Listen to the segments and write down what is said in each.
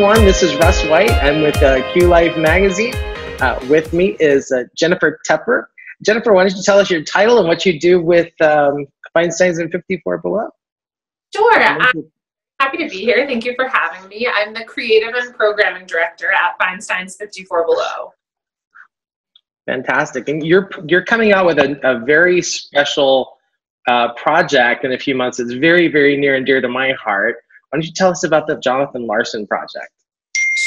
everyone. This is Russ White. I'm with QLife magazine. With me is Jennifer Tepper. Jennifer, why don't you tell us your title and what you do with Feinstein's and 54 Below? Sure. I'm happy to be here. Thank you for having me. I'm the creative and programming director at Feinstein's 54 Below. Fantastic. And you're coming out with a very special project in a few months. It's very, very near and dear to my heart. Why don't you tell us about the Jonathan Larson Project?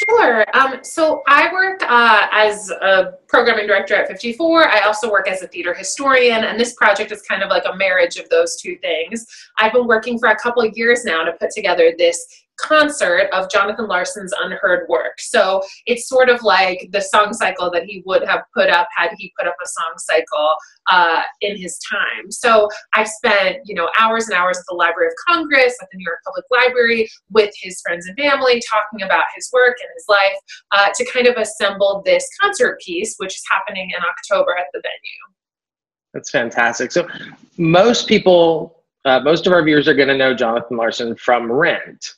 Sure. So I work as a programming director at 54. I also work as a theater historian, and this project is kind of like a marriage of those two things. I've been working for a couple of years now to put together this concert of Jonathan Larson's unheard work. So it's sort of like the song cycle that he would have put up had he put up a song cycle in his time. So I've spent, hours and hours at the Library of Congress, at the New York Public Library, with his friends and family, talking about his work and his life to kind of assemble this concert piece, which is happening in October at the venue. That's fantastic. So most people, most of our viewers are going to know Jonathan Larson from Rent.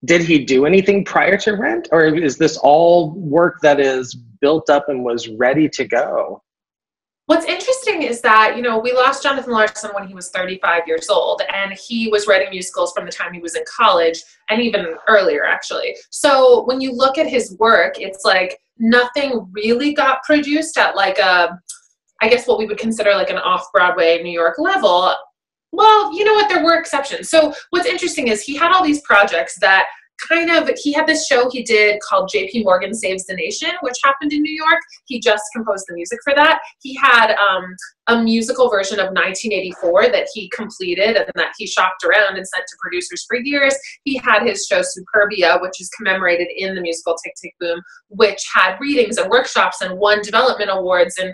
Did he do anything prior to Rent, or is this all work that is built up and was ready to go? What's interesting is that, we lost Jonathan Larson when he was 35 years old, and he was writing musicals from the time he was in college and even earlier, actually. So when you look at his work, it's like nothing really got produced at like I guess what we would consider like an off-Broadway New York level. Well, you know what, there were exceptions. So what's interesting is he had all these projects that he had this show he did called JP Morgan Saves the Nation, which happened in New York. He just composed the music for that. He had a musical version of 1984 that he completed and that he shopped around and sent to producers for years. He had his show Superbia, which is commemorated in the musical Tick, Tick, Boom, which had readings and workshops and won development awards and,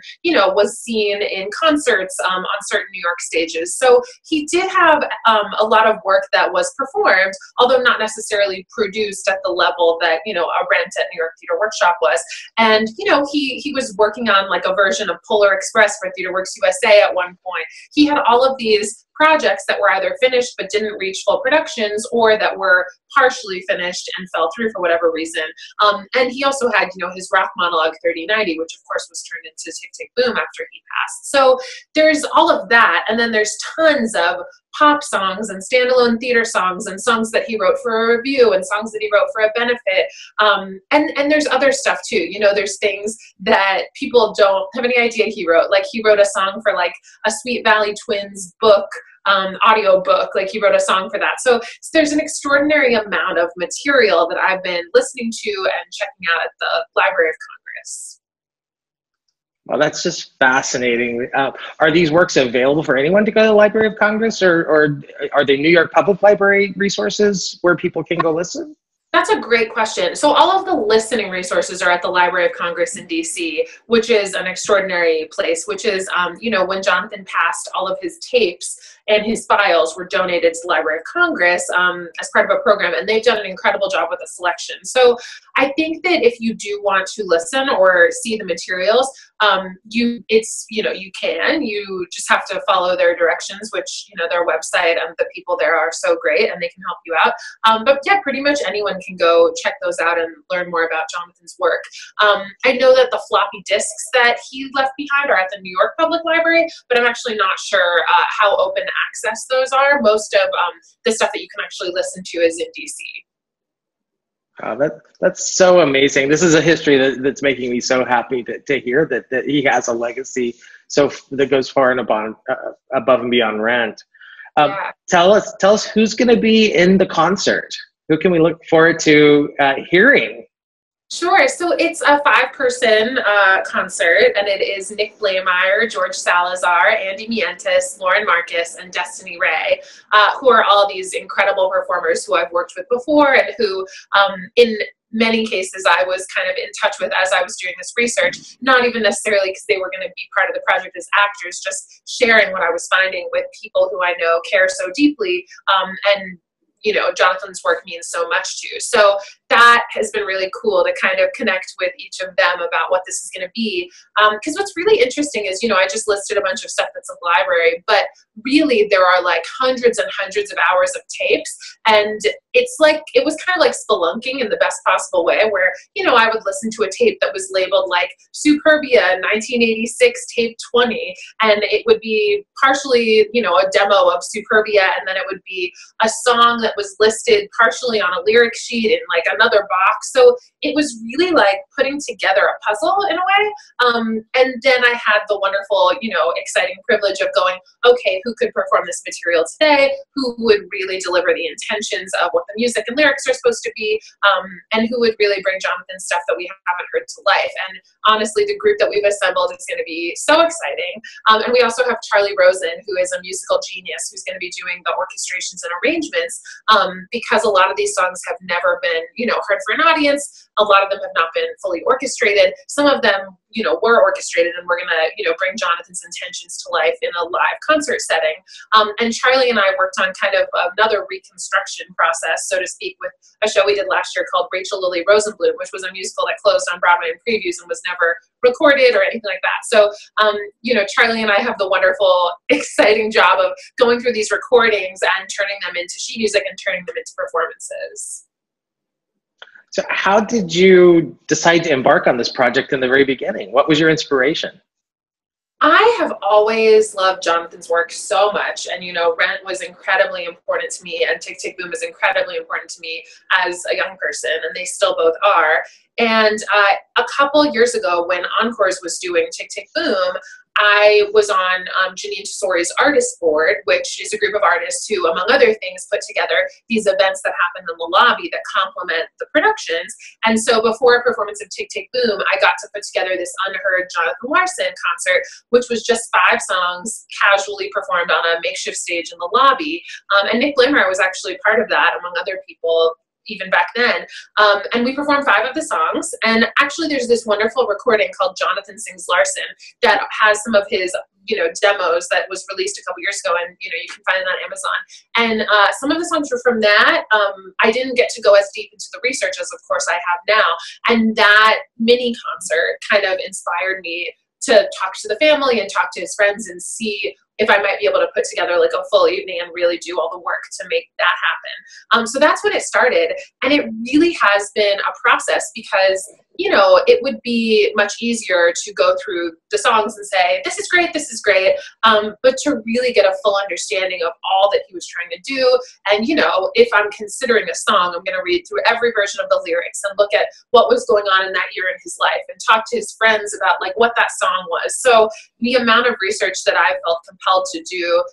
was seen in concerts on certain New York stages. So he did have a lot of work that was performed, although not necessarily produced at the level that, a Rent at New York Theater Workshop was. And, he was working on like a version of Polar Express for TheaterWorks USA at one point. He had all of these projects that were either finished but didn't reach full productions, or that were partially finished and fell through for whatever reason. And he also had, his rock monologue 3090, which of course was turned into Tick, Tick, Boom after he passed. So there's all of that. And then there's tons of pop songs and standalone theater songs and songs that he wrote for a review and songs that he wrote for a benefit. And there's other stuff too. There's things that people don't have any idea he wrote. Like he wrote a song for like a Sweet Valley Twins book, audio book. Like he wrote a song for that. So there's an extraordinary amount of material that I've been listening to and checking out at the Library of Congress. Well, that's just fascinating. Are these works available for anyone to go to the Library of Congress, or are they New York Public Library resources where people can go listen? That's a great question. So all of the listening resources are at the Library of Congress in DC, which is an extraordinary place, which is, when Jonathan passed, all of his tapes and his files were donated to the Library of Congress as part of a program, and they've done an incredible job with the selection. So I think that if you do want to listen or see the materials, you can. You just have to follow their directions, which, their website and the people there are so great and they can help you out. But yeah, pretty much anyone can go check those out and learn more about Jonathan's work. I know that the floppy disks that he left behind are at the New York Public Library, but I'm actually not sure how open access those are. Most of the stuff that you can actually listen to is in DC. That's so amazing. This is a history that's making me so happy to hear that he has a legacy that goes far and above and beyond Rent. Yeah. Tell us who's going to be in the concert. Who can we look forward to hearing? Sure. So it's a 5-person concert, and it is Nick Blameyer, George Salazar, Andy Mientus, Lauren Marcus, and Destiny Ray, who are all these incredible performers who I've worked with before and who, in many cases, I was kind of in touch with as I was doing this research, not even necessarily because they were going to be part of the project as actors, just sharing what I was finding with people who I know care so deeply, and Jonathan's work means so much to. So that has been really cool to kind of connect with each of them about what this is going to be. Because what's really interesting is, you know, I just listed a bunch of stuff that's a library, but really there are like hundreds and hundreds of hours of tapes. And it's like, it was kind of like spelunking in the best possible way, where, you know, I would listen to a tape that was labeled like Superbia 1986 tape 20, and it would be partially, you know, a demo of Superbia, and then it would be a song that was listed partially on a lyric sheet in like another box. So it was really like putting together a puzzle in a way. And then I had the wonderful, you know, exciting privilege of going, okay, who could perform this material today? Who would really deliver the intentions of what the music and lyrics are supposed to be? And who would really bring Jonathan's stuff that we haven't heard to life? And honestly, the group that we've assembled is going to be so exciting. And we also have Charlie Rosen, who is a musical genius, who's going to be doing the orchestrations and arrangements, because a lot of these songs have never been, you know, heard for an audience. A lot of them have not been fully orchestrated. Some of them, you know, were orchestrated, and we're going to, you know, bring Jonathan's intentions to life in a live concert setting. And Charlie and I worked on kind of another reconstruction process, so to speak, with a show we did last year called Rachel Lily Rosenblum, which was a musical that closed on Broadway in previews and was never recorded or anything like that. So, you know, Charlie and I have the wonderful, exciting job of going through these recordings and turning them into sheet music and turning them into performances. So how did you decide to embark on this project in the very beginning? What was your inspiration? I have always loved Jonathan's work so much, and you know, Rent was incredibly important to me, and Tick Tick Boom is incredibly important to me as a young person, and they still both are. And a couple years ago, when Encores was doing Tick Tick Boom, I was on Janine Tesori's artist board, which is a group of artists who, among other things, put together these events that happen in the lobby that complement the productions. And so before a performance of Tick Tick Boom, I got to put together this unheard Jonathan Larson concert, which was just 5 songs casually performed on a makeshift stage in the lobby. And Nick Blamire was actually part of that, among other people, even back then. And we performed 5 of the songs. And actually there's this wonderful recording called Jonathan Sings Larson that has some of his, you know, demos that was released a couple years ago, and, you know, you can find it on Amazon. And some of the songs were from that. I didn't get to go as deep into the research as, of course, I have now. And that mini concert kind of inspired me to talk to the family and talk to his friends and see if I might be able to put together like a full evening and really do all the work to make that happen. So that's when it started. And it really has been a process because, you know, it would be much easier to go through the songs and say, this is great, this is great. But to really get a full understanding of all that he was trying to do. And, you know, if I'm considering a song, I'm going to read through every version of the lyrics and look at what was going on in that year in his life and talk to his friends about like what that song was. So the amount of research that I felt compelled to do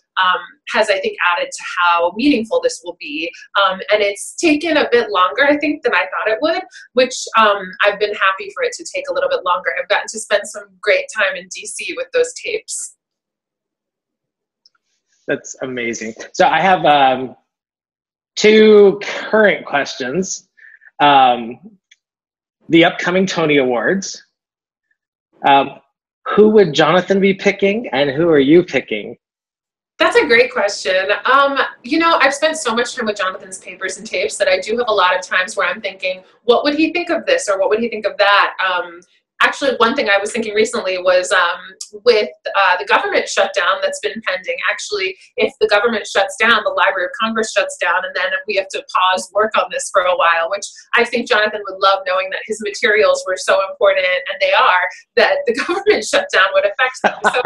has, I think, added to how meaningful this will be. And it's taken a bit longer, I think, than I thought it would, which I've been happy for it to take a little bit longer. I've gotten to spend some great time in DC with those tapes. That's amazing. So I have 2 current questions. The upcoming Tony Awards. Who would Jonathan be picking, and who are you picking? That's a great question. You know, I've spent so much time with Jonathan's papers and tapes that I do have a lot of times where I'm thinking, what would he think of this, or what would he think of that? Actually, one thing I was thinking recently was with the government shutdown that's been pending. Actually, if the government shuts down, the Library of Congress shuts down, and then we have to pause work on this for a while, which I think Jonathan would love, knowing that his materials were so important, and they are, that the government shutdown would affect them. So,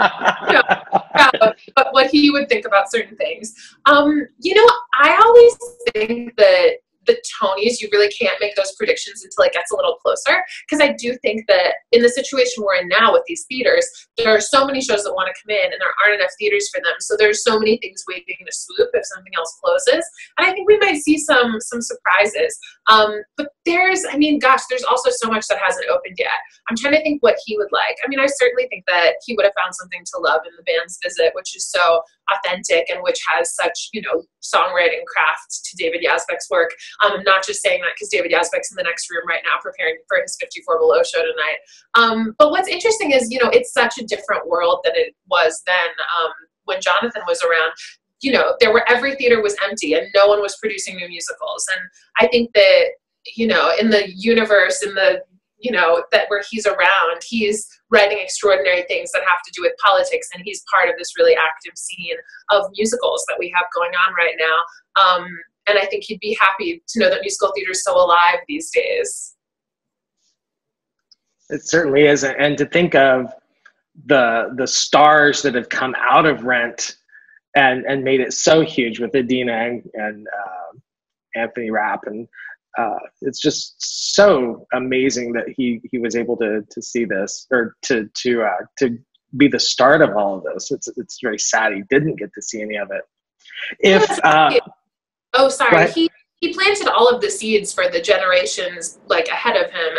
you know, but what he would think about certain things. You know, I always think that the Tonys, you really can't make those predictions until it gets a little closer, because I do think that in the situation we're in now with these theaters, there are so many shows that want to come in and there aren't enough theaters for them, so there's so many things waiting to swoop if something else closes, and I think we might see some surprises. But there's, I mean, gosh, there's also so much that hasn't opened yet. I'm trying to think what he would like. I mean, I certainly think that he would have found something to love in The Band's Visit, which is so authentic and which has such, you know, songwriting craft to David Yazbek's work. I'm not just saying that because David Yazbek's in the next room right now preparing for his 54 Below show tonight. But what's interesting is, you know, it's such a different world than it was then when Jonathan was around. You know, every theater was empty and no one was producing new musicals. And I think that you know, in the universe, in the, you know, that where he's around, he's writing extraordinary things that have to do with politics, and he's part of this really active scene of musicals that we have going on right now. And I think he'd be happy to know that musical theater is so alive these days. It certainly is, and to think of the stars that have come out of Rent and made it so huge with Idina and Anthony Rapp, and it's just so amazing that he was able to see this, or to be the start of all of this. It's very sad he didn't get to see any of it. If oh, sorry. He planted all of the seeds for the generations like ahead of him,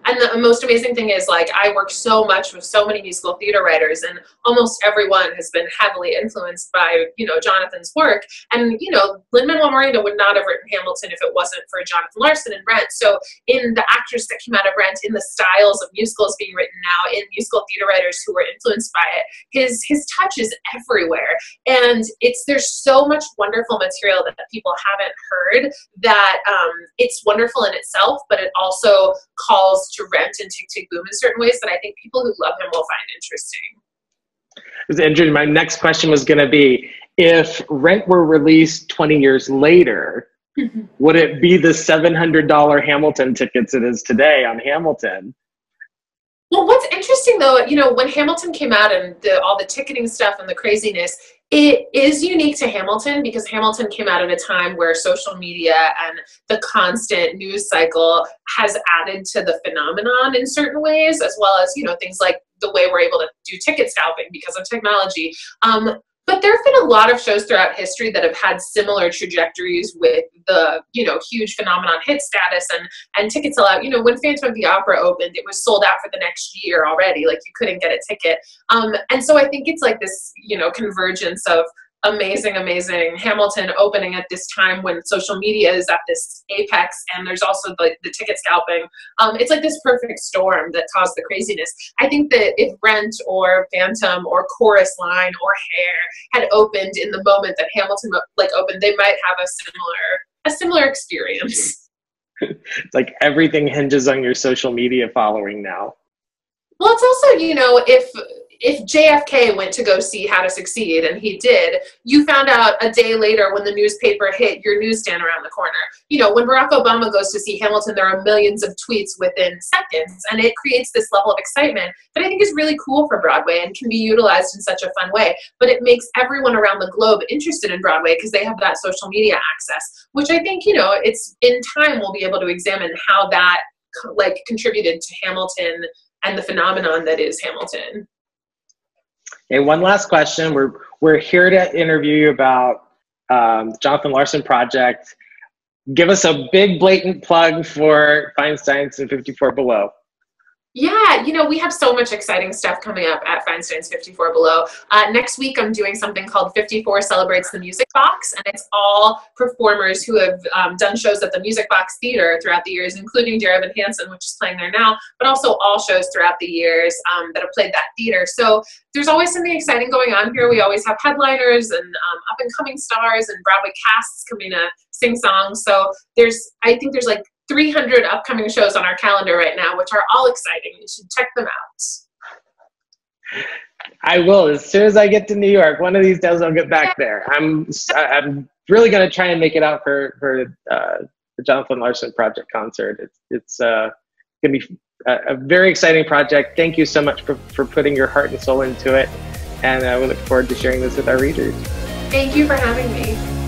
and the most amazing thing is, like, I work so much with so many musical theater writers, and almost everyone has been heavily influenced by, you know, Jonathan's work. And, you know, Lin-Manuel Miranda would not have written Hamilton if it wasn't for Jonathan Larson and Rent. So in the actors that came out of Rent, in the styles of musicals being written now, in musical theater writers who were influenced by it, his touch is everywhere. And there's so much wonderful material that people haven't heard, that it's wonderful in itself, but it also calls to Rent and Tick, Tick, Boom in certain ways that I think people who love him will find interesting. Andrew, my next question was going to be, if Rent were released 20 years later, would it be the $700 Hamilton tickets it is today on Hamilton? Well, what's interesting though, you know, when Hamilton came out and all the ticketing stuff and the craziness, it is unique to Hamilton because Hamilton came out at a time where social media and the constant news cycle has added to the phenomenon in certain ways, as well as, you know, things like the way we're able to do ticket scalping because of technology. But there have been a lot of shows throughout history that have had similar trajectories with the, you know, huge phenomenon hit status and ticket sellout. You know, when Phantom of the Opera opened, it was sold out for the next year already. Like, you couldn't get a ticket. And so I think it's like this, you know, convergence of amazing Hamilton opening at this time when social media is at this apex, and there's also like the ticket scalping. It's like this perfect storm that caused the craziness. I think that if Rent or Phantom or Chorus Line or Hair had opened in the moment that Hamilton like opened, they might have a similar experience. It's like everything hinges on your social media following now. Well, it's also, you know, if JFK went to go see How to Succeed, and he did, you found out a day later when the newspaper hit your newsstand around the corner. You know, when Barack Obama goes to see Hamilton, there are millions of tweets within seconds, and it creates this level of excitement that I think is really cool for Broadway and can be utilized in such a fun way. But it makes everyone around the globe interested in Broadway because they have that social media access, which I think, you know, it's in time we'll be able to examine how that like contributed to Hamilton and the phenomenon that is Hamilton. Okay, one last question. We're here to interview you about Jonathan Larson Project. Give us a big blatant plug for Feinstein's and 54 Below. Yeah, you know, we have so much exciting stuff coming up at Feinstein's 54 Below. Next week, I'm doing something called 54 Celebrates the Music Box, and it's all performers who have done shows at the Music Box Theater throughout the years, including Dear Evan Hansen, which is playing there now, but also all shows throughout the years that have played that theater. So there's always something exciting going on here. We always have headliners and up-and-coming stars and Broadway casts coming to sing songs. So I think there's like 300 upcoming shows on our calendar right now, which are all exciting. You should check them out. I will. As soon as I get to New York, one of these days I'll get back there. I'm really going to try and make it out for the Jonathan Larson Project concert. It's going to be a very exciting project. Thank you so much for putting your heart and soul into it. And we look forward to sharing this with our readers. Thank you for having me.